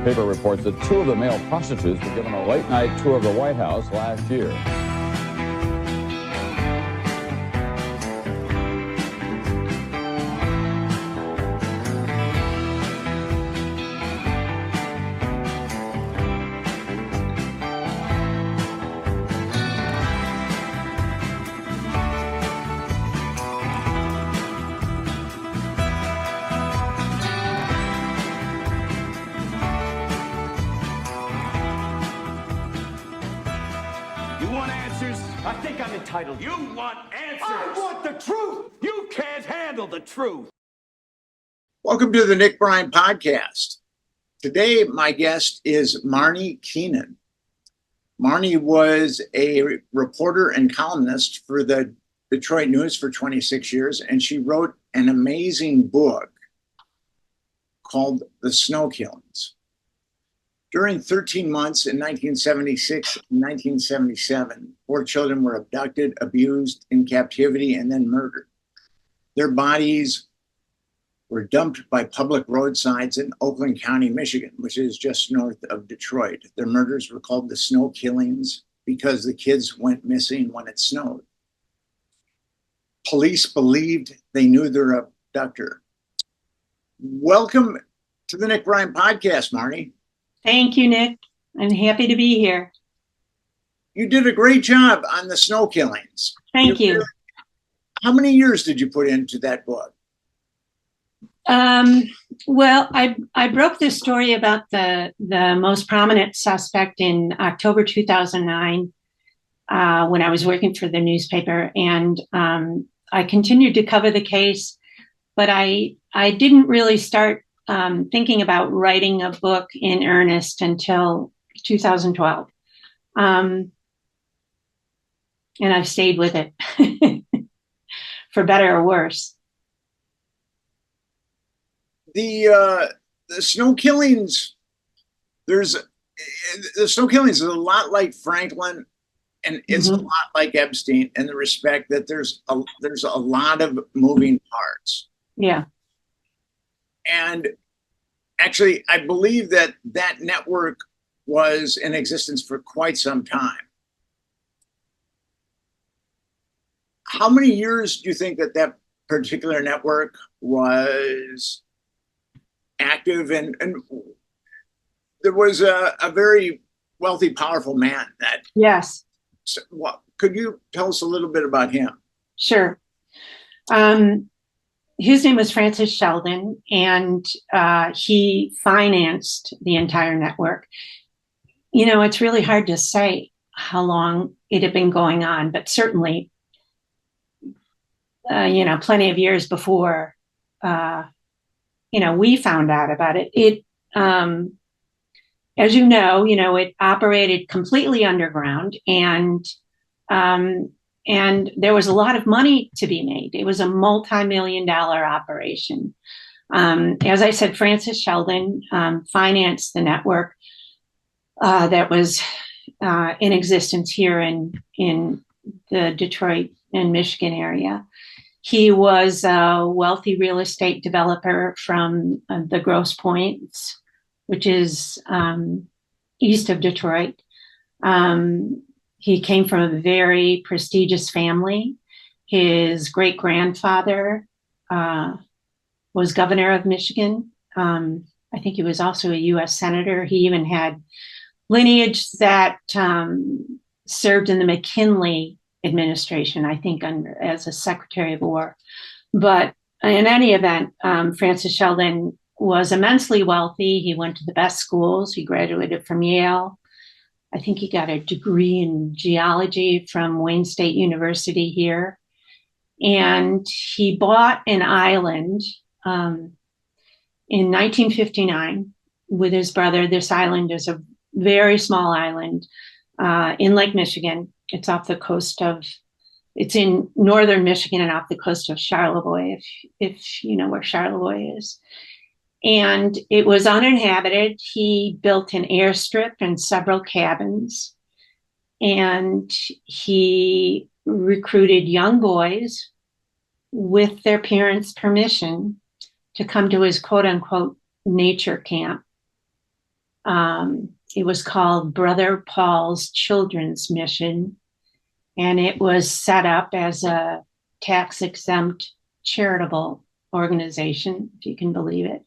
paper reports that two of the male prostitutes were given a late-night tour of the White House last year. You want answers. I want the truth. You can't handle the truth. Welcome to the Nick Bryant podcast. Today, my guest is Marney Keenan. Marney was a reporter and columnist for the Detroit News for 26 years, and she wrote an amazing book called The Snow Killings. During 13 months in 1976 and 1977, 4 children were abducted, abused, in captivity, and then murdered. Their bodies were dumped by public roadsides in Oakland County, Michigan, which is just north of Detroit. Their murders were called the Snow Killings because the kids went missing when it snowed. Police believed they knew their abductor. Welcome to the Nick Bryant podcast, Marney. Thank you, Nick. I'm happy to be here. You did a great job on the Snow Killings. Thank you. How many years did you put into that book? Well, I broke this story about the most prominent suspect in October 2009 when I was working for the newspaper, and I continued to cover the case, but I didn't really start thinking about writing a book in earnest until 2012. And I've stayed with it for better or worse. The Snow Killings, the Snow Killings is a lot like Franklin, and it's a lot like Epstein in the respect that there's a lot of moving parts. Yeah. And actually, I believe that network was in existence for quite some time. How many years do you think that particular network was active? And there was a very wealthy, powerful man that... Yes. So, could you tell us a little bit about him? Sure. His name was Francis Sheldon, and he financed the entire network. You know, it's really hard to say how long it had been going on, but certainly, plenty of years before, we found out about it. It, as you know, it operated completely underground, and there was a lot of money to be made. It was a multi-million-dollar operation. As I said, Francis Sheldon financed the network that was in existence here in the Detroit and Michigan area. He was a wealthy real estate developer from the Grosse Pointes, which is east of Detroit. He came from a very prestigious family. His great-grandfather was governor of Michigan. I think he was also a U.S. senator. He even had lineage that served in the McKinley administration, I think, as a Secretary of War. But in any event, Francis Sheldon was immensely wealthy. He went to the best schools. He graduated from Yale. I think he got a degree in geology from Wayne State University here. And he bought an island in 1959 with his brother. This island is a very small island in Lake Michigan. It's it's in northern Michigan and off the coast of Charlevoix, if you know where Charlevoix is. And it was uninhabited. He built an airstrip and several cabins. And he recruited young boys with their parents' permission to come to his quote unquote nature camp. It was called Brother Paul's Children's Mission, and it was set up as a tax-exempt charitable organization, if you can believe it.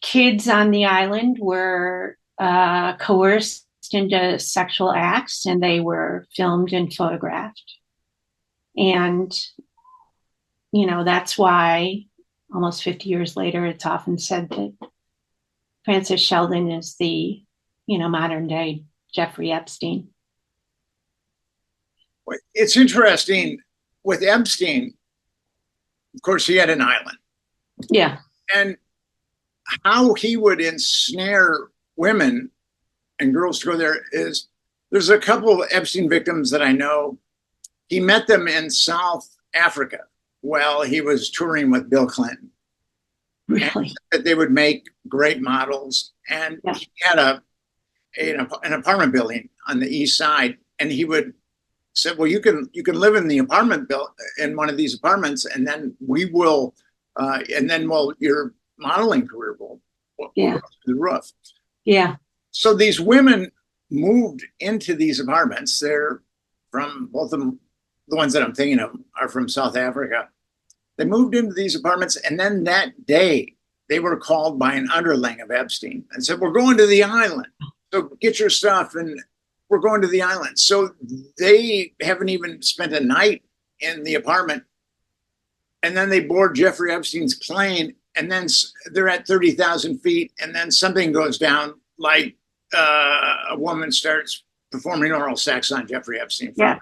Kids on the island were coerced into sexual acts, and they were filmed and photographed. And, you know, that's why almost 50 years later, it's often said that Francis Sheldon is the, you know, modern day Jeffrey Epstein. It's interesting with Epstein, of course, he had an island. Yeah. And how he would ensnare women and girls to go there is, there's a couple of Epstein victims that I know. He met them in South Africa while he was touring with Bill Clinton. Really? That they would make great models. And he had an apartment building on the east side. And he would say, well, you can live in the apartment in one of these apartments, and then we will, your modeling career will go through the roof. Yeah. So these women moved into these apartments. They're from, both of them, the ones that I'm thinking of are from South Africa. They moved into these apartments, and then that day they were called by an underling of Epstein and said, we're going to the island. So get your stuff and we're going to the island. So they haven't even spent a night in the apartment. And then they board Jeffrey Epstein's plane, and then they're at 30,000 feet. And then something goes down, like a woman starts performing oral sex on Jeffrey Epstein. Yeah.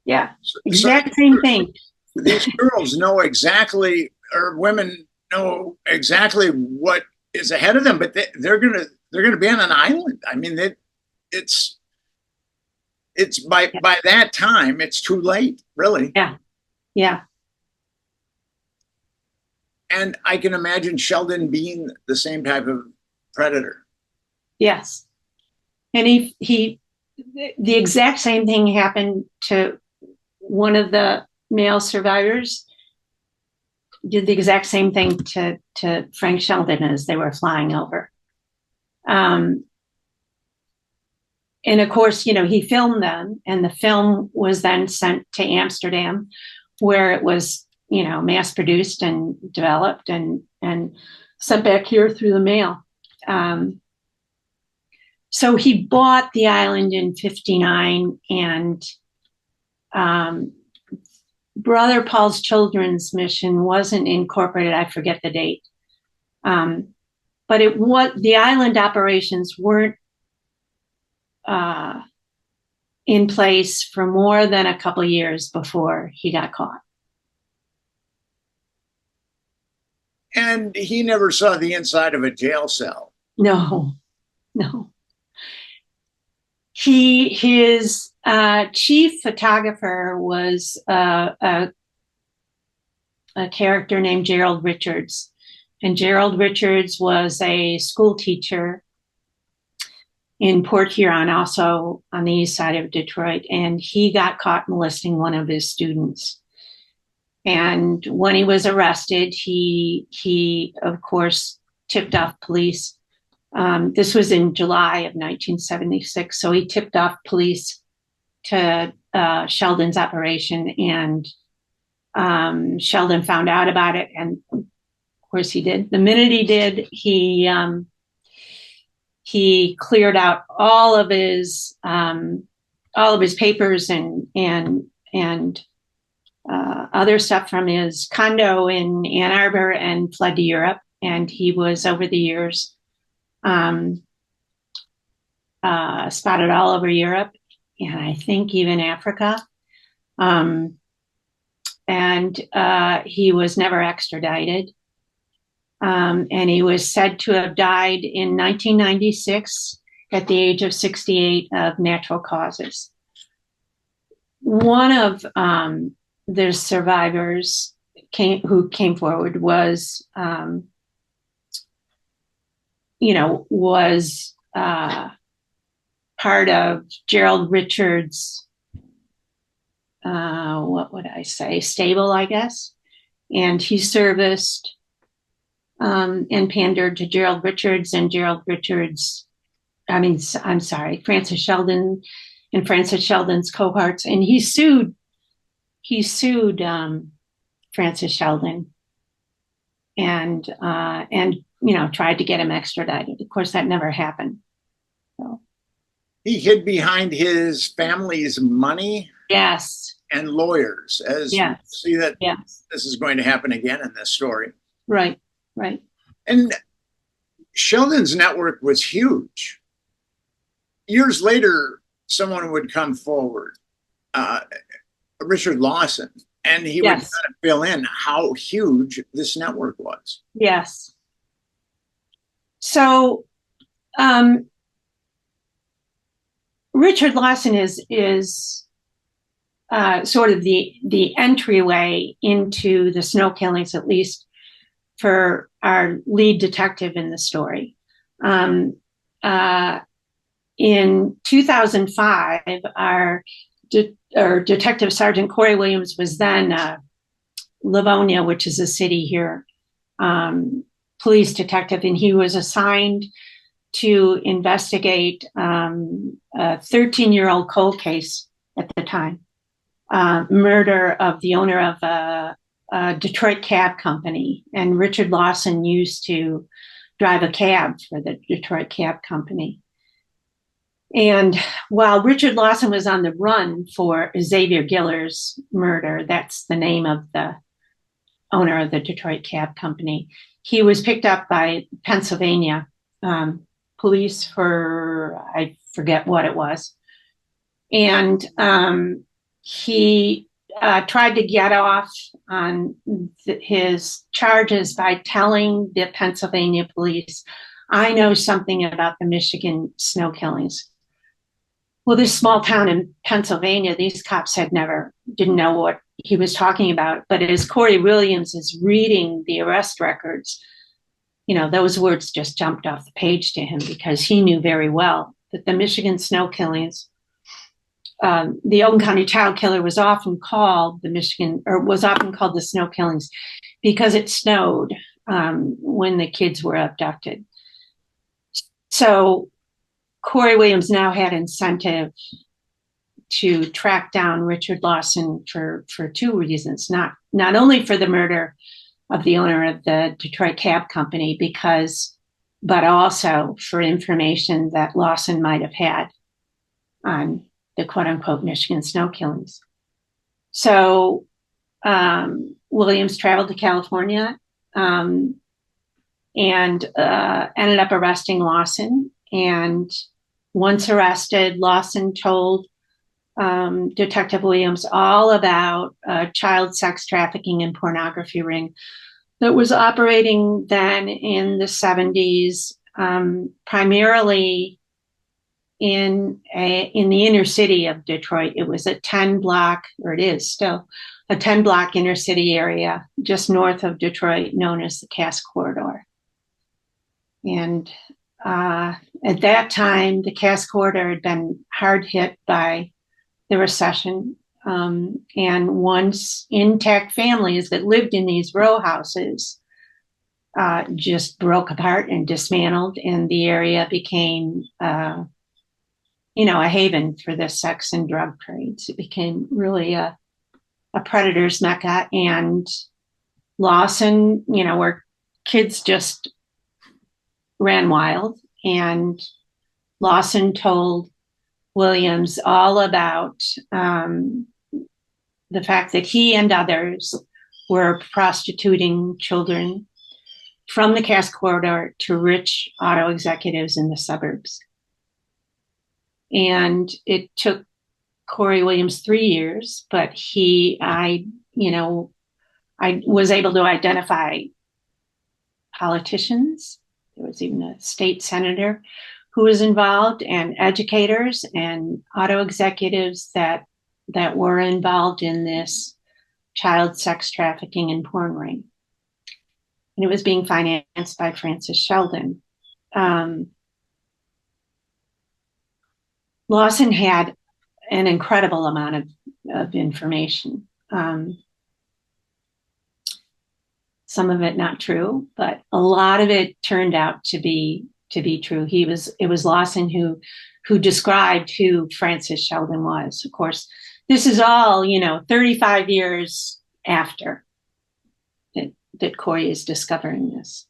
Yeah. Exact same thing. These girls know exactly, or women know exactly what is ahead of them, but they're gonna be on an island. I mean, it's by that time it's too late, really. Yeah. Yeah. And I can imagine Sheldon being the same type of predator. Yes. And the exact same thing happened to one of the male survivors. Did the exact same thing to Frank Sheldon as they were flying over. And of course, you know, he filmed them, and the film was then sent to Amsterdam, where it was, you know, mass produced and developed and sent back here through the mail. So he bought the island in 1959, and Brother Paul's Children's Mission wasn't incorporated. I forget the date. But the island operations weren't in place for more than a couple of years before he got caught. And he never saw the inside of a jail cell. No. His chief photographer was a character named Gerald Richards. And Gerald Richards was a school teacher in Port Huron, also on the east side of Detroit. And he got caught molesting one of his students. And when he was arrested, he of course, tipped off police. This was in July of 1976. So he tipped off police to Sheldon's operation, and Sheldon found out about it. And of course he did. The minute he did, he cleared out all of his papers and other stuff from his condo in Ann Arbor and fled to Europe. And he was, over the years, spotted all over Europe, and I think even Africa. And he was never extradited. And he was said to have died in 1996 at the age of 68 of natural causes. One of the survivors who came forward was part of Gerald Richards' what would I say, stable, I guess. And he serviced and pandered to Gerald Richards and Francis Sheldon and Francis Sheldon's cohorts. And he sued Francis Sheldon and tried to get him extradited. Of course, that never happened. So. He hid behind his family's money. Yes. And lawyers, as you see that this is going to happen again in this story. Right. And Sheldon's network was huge. Years later, someone would come forward, Richard Lawson, and he would kind of fill in how huge this network was. Yes. So Richard Lawson is sort of the entryway into the snow killings, at least for our lead detective in the story. In 2005, our Detective Sergeant Corey Williams was then Livonia, which is a city here, police detective, and he was assigned to investigate a 13-year-old cold case at the time. Murder of the owner of a Detroit cab company. And Richard Lawson used to drive a cab for the Detroit cab company. And while Richard Lawson was on the run for Xavier Giller's murder, that's the name of the owner of the Detroit cab company, he was picked up by Pennsylvania police for, I forget what it was. And he tried to get off on his charges by telling the Pennsylvania police, I know something about the Michigan snow killings. Well, this small town in Pennsylvania, these cops didn't know what he was talking about. But as Corey Williams is reading the arrest records, those words just jumped off the page to him, because he knew very well that the Michigan snow killings, the Oakland County child killer was often called the snow killings because it snowed when the kids were abducted. So Corey Williams now had incentive to track down Richard Lawson for two reasons, not only for the murder of the owner of the Detroit cab company, but also for information that Lawson might have had on the quote unquote Michigan snow killings. So Williams traveled to California and ended up arresting Lawson. And once arrested, Lawson told Detective Williams all about a child sex trafficking and pornography ring that was operating then in the 70s, primarily in the inner city of Detroit. It was a 10-block, or it is still a 10-block inner city area just north of Detroit, known as the Cass Corridor. And at that time, the Cass Corridor had been hard hit by the recession. And once intact families that lived in these row houses just broke apart and dismantled, and the area became, a haven for the sex and drug trades. It became really a predator's mecca. And Lawson, where kids just ran wild. And Lawson told Williams all about the fact that he and others were prostituting children from the Cass Corridor to rich auto executives in the suburbs. And it took Corey Williams 3 years, but I was able to identify politicians. There was even a state senator who was involved, and educators and auto executives that were involved in this child sex trafficking and porn ring. And it was being financed by Francis Sheldon. Lawson had an incredible amount of information. some of it not true, but a lot of it turned out to be true. It was Lawson who described who Francis Sheldon was. Of course, this is all, 35 years after that Corey is discovering this.